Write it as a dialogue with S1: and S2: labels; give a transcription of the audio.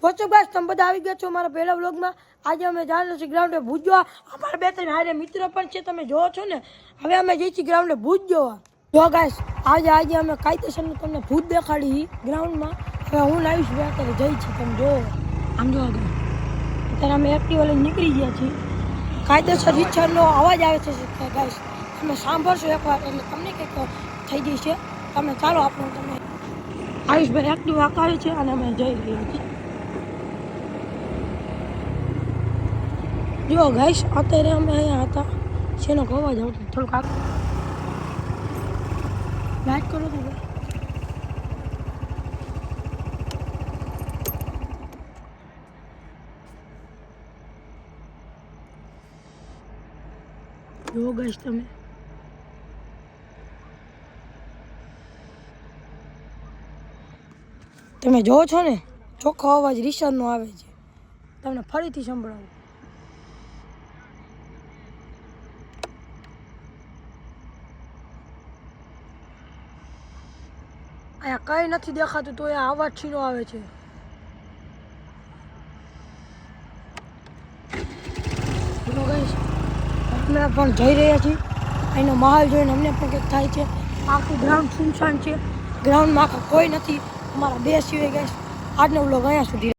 S1: WhatsApp guys તમે બધા આવી ગયા છો મારા પહેલા વ્લોગમાં। આજે અમે જવાનું છે ગ્રાઉન્ડે ભૂત જોવા। અમારા બે ત્રણ હારે મિત્ર પણ છે, તમે જોવો છો ને। હવે અમે જઈએ છીએ ગ્રાઉન્ડે ભૂત જોવા। જો ગાઈસ આજે અમે કાયદેસરનું તમને ભૂત દેખાડી ગ્રાઉન્ડમાં। હવે હું લાવીશ અત્યારે જઈ છીએ, તમે જો આમ જો અત્યારે અમે એક્ટિવા લઈને નીકળી ગયા છીએ। કાયદેસર રીતસરનો અવાજ આવે છે ગાઈસ, તમે સાંભળશો એકવાર એટલે તમને કંઈક થઈ જશે। તમે ચાલો આપણે તમે આયુષભાઈ એક્ટિવા હકાવે છે અને અમે જઈ રહ્યા છીએ। જો ગાઈસ અત્યારે અમે અહીંયા હતા, શેનો અવાજ આવતો થોડુંક લાઈટ કરો તો જો ગાઈસ તમે જોવો છો ને, ચોખ્ખો અવાજ રીસરનો આવે છે। તમને ફરીથી સંભળાવું। અહીંયા કઈ નથી દેખાતું તો એ અવાજ છીનો આવે છે। અમે પણ જઈ રહ્યા છીએ, એનો માહોલ જોઈને અમને પણ કંઈક થાય છે। આખું ગ્રાઉન્ડ સુનસાન છે, ગ્રાઉન્ડમાં આખા કોઈ નથી, અમારા બે સિવાય ગાઈસ। આજનો વ્લોગ અહીંયા સુધી।